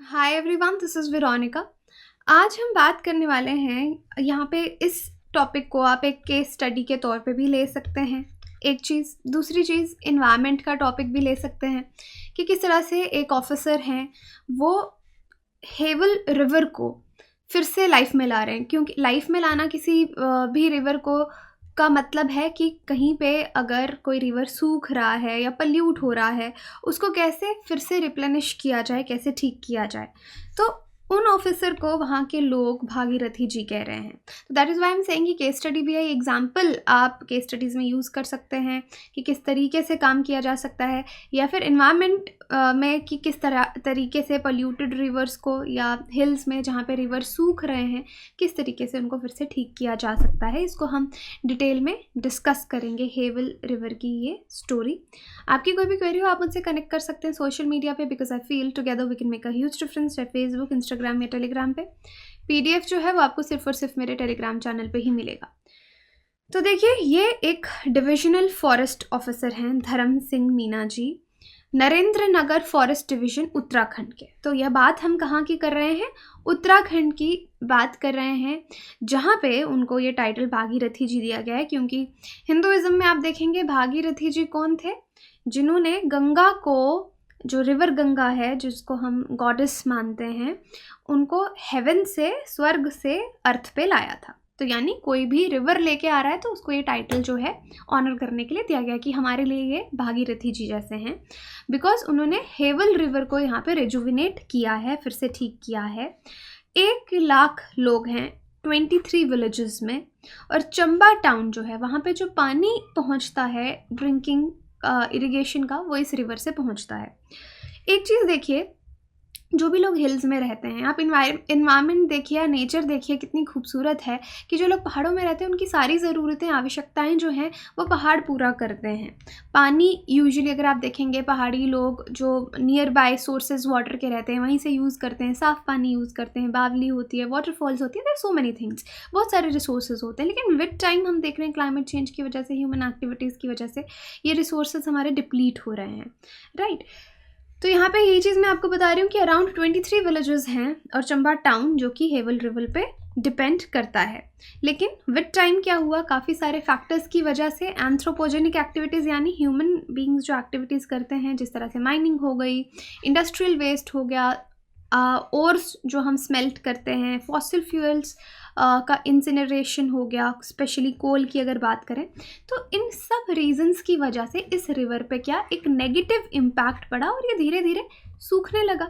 Hi everyone, this is Veronica. आज हम बात करने वाले हैं यहाँ पे। इस टॉपिक को आप एक केस स्टडी के तौर पे भी ले सकते हैं। एक चीज़, दूसरी चीज़ इन्वायरमेंट का टॉपिक भी ले सकते हैं कि किस तरह से एक ऑफिसर हैं, वो हेवल रिवर को फिर से लाइफ में ला रहे हैं। क्योंकि लाइफ में लाना किसी भी रिवर को का मतलब है कि कहीं पे अगर कोई रिवर सूख रहा है या पल्यूट हो रहा है, उसको कैसे फिर से रिप्लेनिश किया जाए, कैसे ठीक किया जाए। तो उन ऑफिसर को वहाँ के लोग भागीरथी जी कह रहे हैं। तो that is why am saying कि केस स्टडी भी है। एग्जाम्पल आप केस स्टडीज़ में यूज़ कर सकते हैं कि किस तरीके से काम किया जा सकता है, या फिर इन्वायरमेंट में कि किस तरह तरीके से पल्यूटेड रिवर्स को, या हिल्स में जहाँ पे रिवर सूख रहे हैं, किस तरीके से उनको फिर से ठीक किया जा सकता है। इसको हम डिटेल में डिस्कस करेंगे, हेवल रिवर की ये स्टोरी। आपकी कोई भी क्वेरी हो, आप मुझसे कनेक्ट कर सकते हैं सोशल मीडिया पे, because I feel together we can make a huge difference, चाहे फेसबुक, इंस्टाग्राम या टेलीग्राम पे। पीडीएफ जो है वो आपको सिर्फ और सिर्फ मेरे टेलीग्राम चैनल पे ही मिलेगा। तो देखिए, ये एक डिविजनल फॉरेस्ट ऑफिसर हैं, धर्म सिंह मीना जी, नरेंद्र नगर फॉरेस्ट डिवीजन, उत्तराखंड के। तो यह बात हम कहाँ की कर रहे हैं? उत्तराखंड की बात कर रहे हैं, जहाँ पे उनको ये टाइटल भागीरथी जी दिया गया है। क्योंकि हिंदुइज्म में आप देखेंगे भागीरथी जी कौन थे? जिन्होंने गंगा को, जो रिवर गंगा है जिसको हम गॉडेस मानते हैं, उनको हेवन से, स्वर्ग से अर्थ पे लाया था। तो यानी कोई भी रिवर लेके आ रहा है तो उसको ये टाइटल जो है ऑनर करने के लिए दिया गया कि हमारे लिए ये भागीरथी जी जैसे हैं, बिकॉज उन्होंने हेवल रिवर को यहाँ पे रिजुविनेट किया है, फिर से ठीक किया है। 1 लाख लोग हैं 23 विलेजेस में, और चंबा टाउन जो है वहाँ पे जो पानी पहुँचता है ड्रिंकिंग इरिगेशन का, वो इस रिवर से पहुँचता है। एक चीज़ देखिए, जो भी लोग हिल्स में रहते हैं, आप इन्वायरमेंट देखिए या नेचर देखिए, कितनी खूबसूरत है कि जो लोग पहाड़ों में रहते हैं उनकी सारी ज़रूरतें, आवश्यकताएं जो हैं वो पहाड़ पूरा करते हैं। पानी यूजुअली अगर आप देखेंगे, पहाड़ी लोग जो नियर बाय सोर्सेज वाटर के रहते हैं वहीं से यूज़ करते हैं, साफ़ पानी यूज़ करते हैं, बावली होती है, वाटरफॉल्स होती है, देयर सो मेनी थिंग्स, बहुत सारे रिसोर्सेज होते हैं। लेकिन विद टाइम हम देख रहे हैं क्लाइमेट चेंज की वजह से, ह्यूमन एक्टिविटीज़ की वजह से ये रिसोर्सेज हमारे डिप्लीट हो रहे हैं, राइट। तो यहाँ पे यही चीज़ मैं आपको बता रही हूँ कि अराउंड 23 विलेजेस हैं, और चंबा टाउन जो कि हेवल रिवर पे डिपेंड करता है। लेकिन विद टाइम क्या हुआ, काफ़ी सारे फैक्टर्स की वजह से एंथ्रोपोजेनिक एक्टिविटीज़, यानी ह्यूमन बींग्स जो एक्टिविटीज़ करते हैं, जिस तरह से माइनिंग हो गई, इंडस्ट्रियल वेस्ट हो गया, ओर्स जो हम स्मेल्ट करते हैं, फॉसिल फ्यूल्स का इंसिनरेशन हो गया, स्पेशली कोल की अगर बात करें, तो इन सब रीजंस की वजह से इस रिवर पे क्या एक नेगेटिव इम्पैक्ट पड़ा और ये धीरे धीरे सूखने लगा।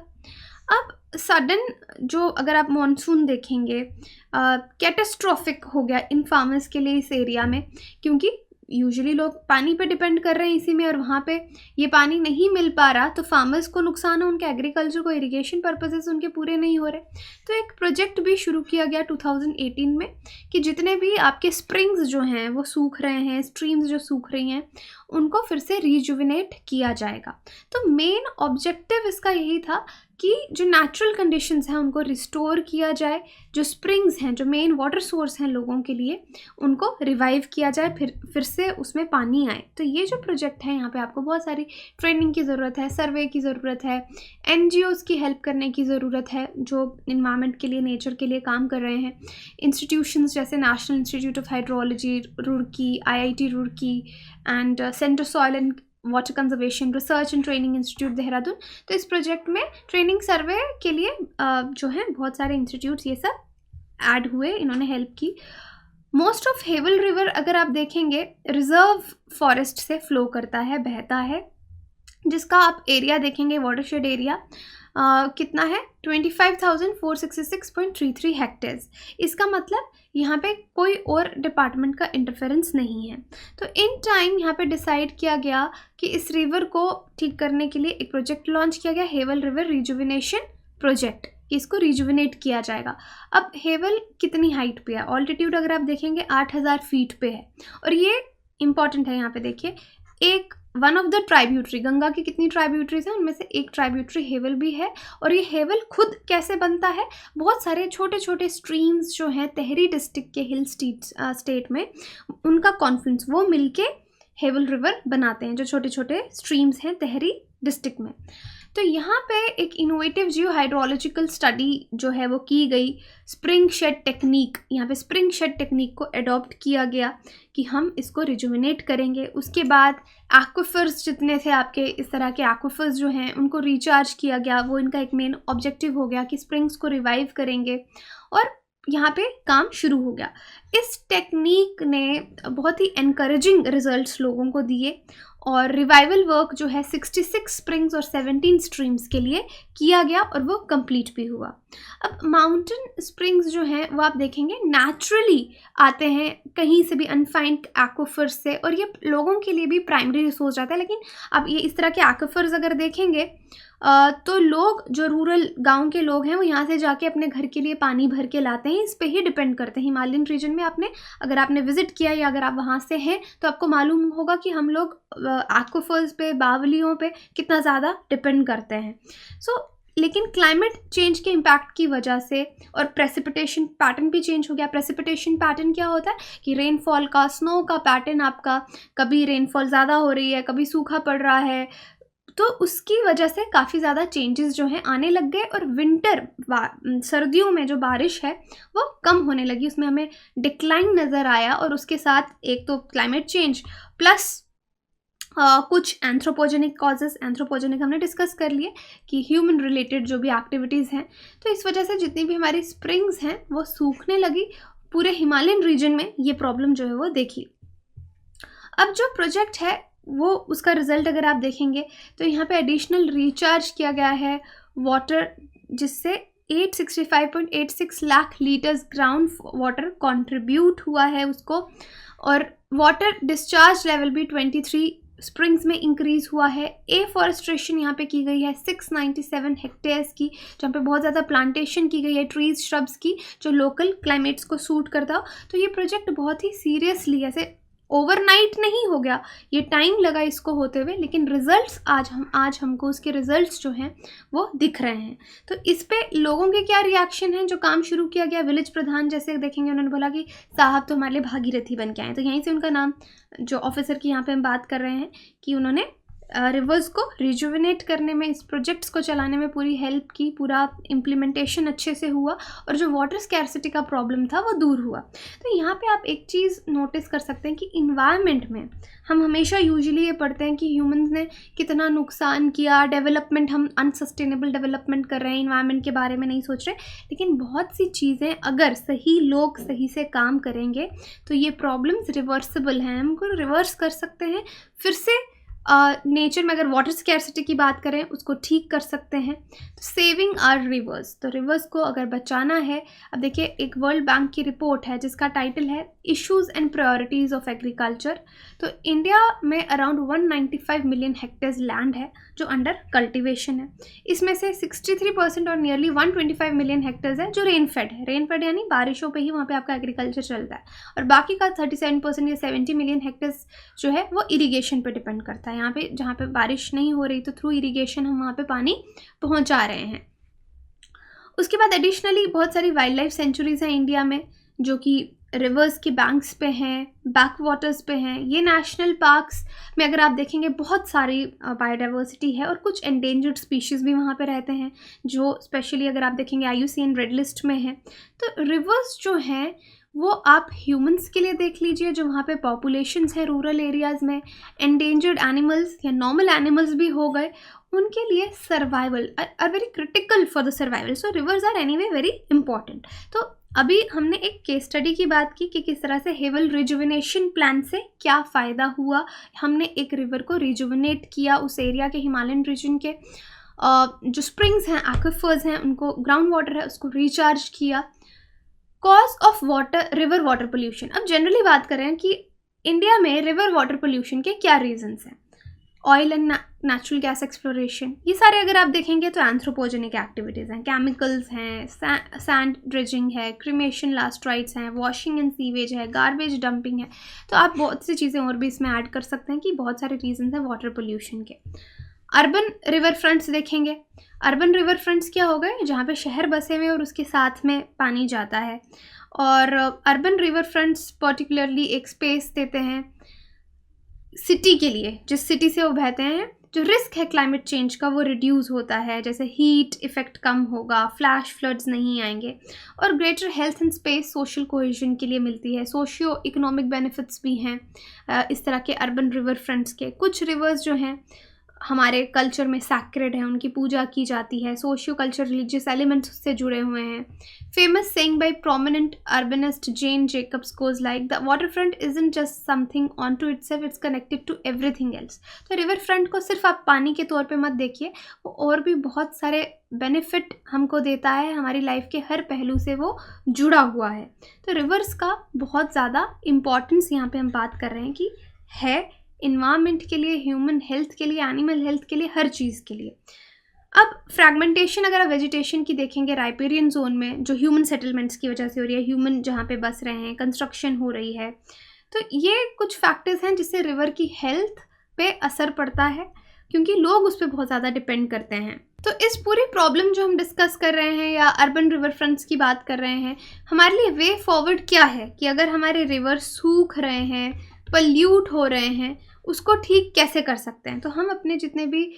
अब सडन जो, अगर आप मॉनसून देखेंगे, कैटेस्ट्रॉफिक हो गया इन फार्मर्स के लिए इस एरिया में, क्योंकि यूजुअली लोग पानी पे डिपेंड कर रहे हैं इसी में, और वहाँ पे ये पानी नहीं मिल पा रहा तो फार्मर्स को नुकसान है, उनके एग्रीकल्चर को, इरिगेशन पर्पसेस उनके पूरे नहीं हो रहे। तो एक प्रोजेक्ट भी शुरू किया गया 2018 में कि जितने भी आपके स्प्रिंग्स जो हैं वो सूख रहे हैं, स्ट्रीम्स जो सूख रही हैं, उनको फिर से रिजुविनेट किया जाएगा। तो मेन ऑब्जेक्टिव इसका यही था कि जो नेचुरल कंडीशंस हैं उनको रिस्टोर किया जाए, जो स्प्रिंग्स हैं, जो मेन वाटर सोर्स हैं लोगों के लिए, उनको रिवाइव किया जाए, फिर से उसमें पानी आए। तो ये जो प्रोजेक्ट है, यहाँ पे आपको बहुत सारी ट्रेनिंग की ज़रूरत है, सर्वे की ज़रूरत है, NGOs की हेल्प करने की ज़रूरत है जो इन्वायरमेंट के लिए, नेचर के लिए काम कर रहे हैं। इंस्टीट्यूशंस जैसे national institute of hydrology Roorkee, IIT Roorkee, and centre soil and water conservation research and training institute Dehradun. तो इस प्रोजेक्ट में ट्रेनिंग सर्वे के लिए जो है बहुत सारे इंस्टीट्यूट्स ये सब ऐड हुए, इन्होंने हेल्प की। मोस्ट ऑफ हेवल रिवर अगर आप देखेंगे रिजर्व फॉरेस्ट से फ्लो करता है, बहता है, जिसका आप एरिया देखेंगे, वाटरशेड एरिया कितना है, 25,466.33 हेक्टेयर्स। इसका मतलब यहाँ पे कोई और डिपार्टमेंट का इंटरफेरेंस नहीं है। तो इन टाइम यहाँ पे डिसाइड किया गया कि इस रिवर को ठीक करने के लिए एक प्रोजेक्ट लॉन्च किया गया, हेवल रिवर रिजुविनेशन प्रोजेक्ट, कि इसको रिजुविनेट किया जाएगा। अब हेवल कितनी हाइट पे है? ऑल्टीट्यूड अगर आप देखेंगे 8,000 फीट पे है, और ये इंपॉर्टेंट है। यहाँ पे देखिए, एक one of the tributary, Ganga की कितनी ट्राइब्यूटरीज हैं, उनमें से एक ट्राइब्यूटरी हेवल भी है। और ये हेवल खुद कैसे बनता है? बहुत सारे छोटे छोटे स्ट्रीम्स जो हैं तेहरी डिस्ट्रिक्ट के हिल स्टेट में, उनका कॉन्फ्लुएंस, वो मिलके हेवल रिवर बनाते हैं, जो छोटे छोटे स्ट्रीम्स हैं तेहरी डिस्ट्रिक्ट में। तो यहाँ पे एक इनोवेटिव जियो हाइड्रोलॉजिकल स्टडी जो है वो की गई, स्प्रिंग शेड टेक्निक, यहाँ पे स्प्रिंग शेड टेक्निक को अडॉप्ट किया गया कि हम इसको रिजुविनेट करेंगे। उसके बाद एक्वाफर्स जितने थे आपके इस तरह के एक्वाफर्स जो हैं उनको रिचार्ज किया गया, वो इनका एक मेन ऑब्जेक्टिव हो गया कि स्प्रिंग्स को रिवाइव करेंगे, और यहाँ पे काम शुरू हो गया। इस टेक्निक ने बहुत ही एनकरेजिंग रिजल्ट्स लोगों को दिए, और रिवाइवल वर्क जो है 66 स्प्रिंग्स और 17 स्ट्रीम्स के लिए किया गया और वो कंप्लीट भी हुआ। अब माउंटेन स्प्रिंग्स जो हैं वो आप देखेंगे नेचुरली आते हैं कहीं से भी अनफाइंड एक्वाफर्स से, और ये लोगों के लिए भी प्राइमरी रिसोर्स रहता है। लेकिन अब ये इस तरह के एक्वाफर्स अगर देखेंगे तो लोग जो रूरल गांव के लोग हैं वो यहाँ से जाके अपने घर के लिए पानी भर के लाते हैं, इस पे ही डिपेंड करते हैं। हिमालयन रीजन में अगर आपने विजिट किया या अगर आप वहाँ से हैं तो आपको मालूम होगा कि हम लोग एक्वाफर्स पे, बावलियों पे कितना ज़्यादा डिपेंड करते हैं। लेकिन क्लाइमेट चेंज के इम्पैक्ट की वजह से और प्रेसिपिटेशन पैटर्न भी चेंज हो गया। प्रेसिपिटेशन पैटर्न क्या होता है कि रेनफॉल का, स्नो का पैटर्न आपका, कभी रेनफॉल ज़्यादा हो रही है, कभी सूखा पड़ रहा है, तो उसकी वजह से काफ़ी ज़्यादा चेंजेस जो हैं आने लग गए। और विंटर सर्दियों में जो बारिश है वो कम होने लगी, उसमें हमें डिक्लाइन नज़र आया। और उसके साथ एक तो क्लाइमेट चेंज प्लस कुछ एंथ्रोपोजेनिक कॉजेस, एंथ्रोपोजेनिक हमने डिस्कस कर लिए कि ह्यूमन रिलेटेड जो भी एक्टिविटीज़ हैं, तो इस वजह से जितनी भी हमारी स्प्रिंग्स हैं वो सूखने लगी। पूरे हिमालयन रीजन में ये प्रॉब्लम जो है वो देखी। अब जो प्रोजेक्ट है वो उसका रिजल्ट अगर आप देखेंगे तो यहाँ पे एडिशनल रिचार्ज किया गया है वाटर, जिससे 865.86 lakh litres ground water contribute हुआ है उसको, और वाटर डिस्चार्ज लेवल भी 23 स्प्रिंग्स में इंक्रीज़ हुआ है। एफॉरेस्ट्रेशन यहाँ पे की गई है 697 हेक्टेयर्स की, जहाँ पे बहुत ज़्यादा प्लांटेशन की गई है ट्रीज श्रब्स की, जो लोकल क्लाइमेट्स को सूट करता हो। तो ये प्रोजेक्ट बहुत ही सीरियसली, ऐसे ओवरनाइट नहीं हो गया, ये टाइम लगा इसको होते हुए, लेकिन रिजल्ट्स आज हमको उसके रिजल्ट्स जो हैं वो दिख रहे हैं। तो इस पे लोगों के क्या रिएक्शन हैं? जो काम शुरू किया गया, विलेज प्रधान जैसे देखेंगे उन्होंने बोला कि साहब तो हमारे लिए भागीरथी बन के आए, तो यहीं से उनका नाम, जो ऑफिसर की यहाँ पे हम बात कर रहे हैं कि उन्होंने रिवर्स को रिजुविनेट करने में, इस प्रोजेक्ट्स को चलाने में पूरी हेल्प की, पूरा इम्प्लीमेंटेशन अच्छे से हुआ, और जो वाटर स्कैर्सिटी का प्रॉब्लम था वो दूर हुआ। तो यहाँ पे आप एक चीज़ नोटिस कर सकते हैं कि इन्वायरमेंट में हम हमेशा यूजुअली ये पढ़ते हैं कि ह्यूमंस ने कितना नुकसान किया, डेवलपमेंट, हम अनसस्टेनेबल डेवलपमेंट कर रहे हैं, इन्वायरमेंट के बारे में नहीं सोच रहे। लेकिन बहुत सी चीज़ें अगर सही लोग सही से काम करेंगे तो ये प्रॉब्लम्स रिवर्सिबल हैं, हम उनको रिवर्स कर सकते हैं। फिर से नेचर में अगर वाटर स्कैर्सिटी की बात करें उसको ठीक कर सकते हैं। तो सेविंग आवर रिवर्स, तो रिवर्स को अगर बचाना है, अब देखिए एक वर्ल्ड बैंक की रिपोर्ट है जिसका टाइटल है issues and priorities of agriculture. तो इंडिया में अराउंड 195 मिलियन हेक्टेयर्स लैंड है जो अंडर कल्टिवेशन है। इसमें से 63% और नियरली 125 मिलियन हेक्टेयर्स है जो रेनफेड है। रेनफेड यानी बारिशों पे ही वहाँ पे आपका एग्रीकल्चर चलता है, और बाकी का 37% या 70 मिलियन हेक्टेयर्स जो है वो इरिगेशन पे डिपेंड करता है। यहाँ पे जहाँ पे बारिश नहीं हो रही तो थ्रू इरिगेशन हम वहाँ पे पानी पहुँचा रहे हैं। उसके बाद एडिशनली बहुत सारी वाइल्ड लाइफ सेंचुरीज़ हैं इंडिया में जो कि रिवर्स के बैंक्स पे हैं, बैक वाटर्स पे हैं। ये नेशनल पार्क्स में अगर आप देखेंगे बहुत सारी बायोडाइवर्सिटी है, और कुछ एंडेंजर्ड स्पीशीज़ भी वहाँ पे रहते हैं जो स्पेशली अगर आप देखेंगे IUCN रेड लिस्ट में है। तो रिवर्स जो हैं वो आप ह्यूमंस के लिए देख लीजिए, जो वहाँ पे पॉपुलेशंस है रूरल एरियाज़ में, एंडेंजर्ड एनिमल्स या नॉर्मल एनिमल्स भी हो गए, उनके लिए survival are very critical for the survival. So rivers are anyway very important. तो अभी हमने एक केस स्टडी की बात की कि किस तरह से हेवल रिजुविनेशन प्लान से क्या फ़ायदा हुआ। हमने एक रिवर को रिजुविनेट किया, उस एरिया के हिमालयन रीजन के जो स्प्रिंग्स हैं, एक्विफर्स हैं, उनको ग्राउंड वाटर है उसको रिचार्ज किया। Cause of water, river water pollution. अब जनरली बात करें कि इंडिया में रिवर वाटर पोल्यूशन के क्या रीजंस हैं। Oil and natural gas exploration, ये सारे अगर आप देखेंगे तो एंथ्रोपोजेनिक एक्टिविटीज़ हैं, केमिकल्स हैं, सैंड ड्रेजिंग है, क्रीमेशन लास्ट राइट्स हैं, वॉशिंग एंड सीवेज है, गार्बेज डंपिंग है। तो आप बहुत सी चीज़ें और भी इसमें ऐड कर सकते हैं कि बहुत सारे रीजंस हैं वाटर पोल्यूशन के। अर्बन रिवर फ्रंट्स देखेंगे, अर्बन रिवर फ्रंट्स क्या हो गए, जहाँ पे शहर बसे हुए और उसके साथ में पानी जाता है। और अर्बन रिवर फ्रंट्स पर्टिकुलरली एक स्पेस देते हैं सिटी के लिए, जिस सिटी से वो बहते हैं जो रिस्क है क्लाइमेट चेंज का वो रिड्यूस होता है, जैसे हीट इफ़ेक्ट कम होगा, फ्लैश फ्लड्स नहीं आएंगे, और greater health and space social cohesion के लिए मिलती है। सोशियो इकोनॉमिक बेनिफिट्स भी हैं इस तरह के अर्बन रिवर फ्रंट्स के। कुछ रिवर्स जो हैं हमारे कल्चर में सैक्रेड है, उनकी पूजा की जाती है, सोशियो कल्चर रिलीजियस एलिमेंट्स उससे जुड़े हुए हैं। Famous saying by prominent urbanist Jane Jacobs goes like, the waterfront isn't just something on to itself, it's connected to everything else. तो रिवर फ्रंट को सिर्फ आप पानी के तौर पे मत देखिए, वो और भी बहुत सारे बेनिफिट हमको देता है, हमारी लाइफ के हर पहलू से वो जुड़ा हुआ है। तो रिवर्स का बहुत ज़्यादा इम्पॉर्टेंस यहाँ पे हम बात कर रहे हैं कि है इन्वायरमेंट के लिए, ह्यूमन हेल्थ के लिए, एनिमल हेल्थ के लिए, हर चीज़ के लिए। अब फ्रैगमेंटेशन अगर आप वेजिटेशन की देखेंगे राइपेरियन जोन में, जो ह्यूमन सेटलमेंट्स की वजह से हो रही है, ह्यूमन जहाँ पे बस रहे हैं, कंस्ट्रक्शन हो रही है, तो ये कुछ फैक्टर्स हैं जिससे रिवर की हेल्थ पे असर पड़ता है, क्योंकि लोग उस पर बहुत ज़्यादा डिपेंड करते हैं। तो इस पूरी प्रॉब्लम जो हम डिस्कस कर रहे हैं या अर्बन रिवर फ्रंट्स की बात कर रहे हैं, हमारे लिए वे फॉरवर्ड क्या है कि अगर हमारे रिवर सूख रहे हैं, पल्यूट हो रहे हैं, उसको ठीक कैसे कर सकते हैं। तो हम अपने जितने भी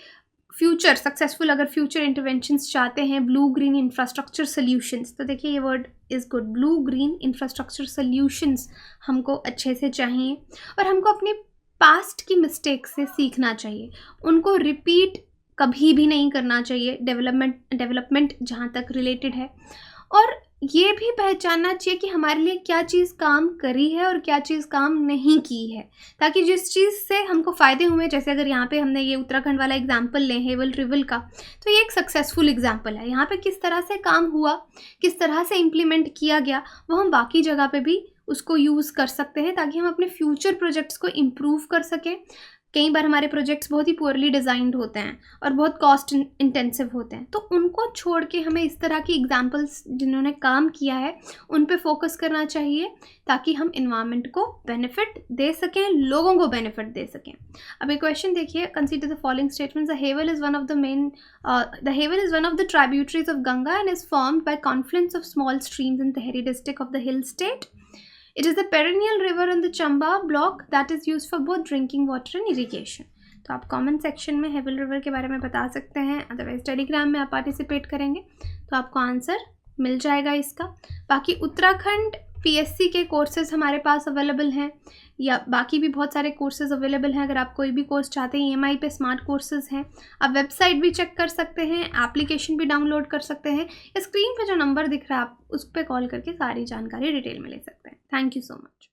फ्यूचर सक्सेसफुल अगर फ्यूचर इंटरवेंशंस चाहते हैं, ब्लू ग्रीन इंफ्रास्ट्रक्चर सोल्यूशंस, तो देखिए ये word is good, blue green infrastructure solutions हमको अच्छे से चाहिए, और हमको अपने पास्ट की मिस्टेक से सीखना चाहिए, उनको रिपीट कभी भी नहीं करना चाहिए डेवलपमेंट जहाँ तक रिलेटेड है, और ये भी पहचानना चाहिए कि हमारे लिए क्या चीज़ काम करी है और क्या चीज़ काम नहीं की है, ताकि जिस चीज़ से हमको फ़ायदे हुए, जैसे अगर यहाँ पे हमने ये उत्तराखंड वाला एग्जाम्पल लें हेवल रिवर का, तो ये एक सक्सेसफुल एग्जाम्पल है। यहाँ पे किस तरह से काम हुआ, किस तरह से इम्प्लीमेंट किया गया, वो हम बाकी जगह पे भी उसको यूज़ कर सकते हैं, ताकि हम अपने फ्यूचर प्रोजेक्ट्स को इम्प्रूव कर सकें। कई बार हमारे प्रोजेक्ट्स बहुत ही पुअरली डिज़ाइंड होते हैं और बहुत कॉस्ट इंटेंसिव होते हैं, तो उनको छोड़ के हमें इस तरह की एग्जांपल्स जिन्होंने काम किया है उन पे फोकस करना चाहिए, ताकि हम इन्वायरमेंट को बेनिफिट दे सकें, लोगों को बेनिफिट दे सकें। अब एक क्वेश्चन देखिए, consider the following statements. The Heval is one of the tributaries of Ganga and is formed by confluence of small streams in Tehri district of the hill state. It is the perennial river in the Chamba block that is used for both drinking water and irrigation. तो आप comment section में हेवल river के बारे में बता सकते हैं, otherwise Telegram में आप पार्टिसिपेट करेंगे तो आपको आंसर मिल जाएगा इसका। बाकी उत्तराखंड पीएससी के कोर्सेज हमारे पास अवेलेबल हैं, या बाकी भी बहुत सारे कोर्सेज अवेलेबल हैं। अगर आप कोई भी कोर्स चाहते हैं, EMI पे स्मार्ट कोर्सेज हैं, आप वेबसाइट भी चेक कर सकते हैं, एप्लीकेशन भी डाउनलोड कर सकते हैं, या स्क्रीन पे जो नंबर दिख रहा है आप उस पर कॉल करके सारी जानकारी डिटेल में ले सकते हैं। Thank you so much.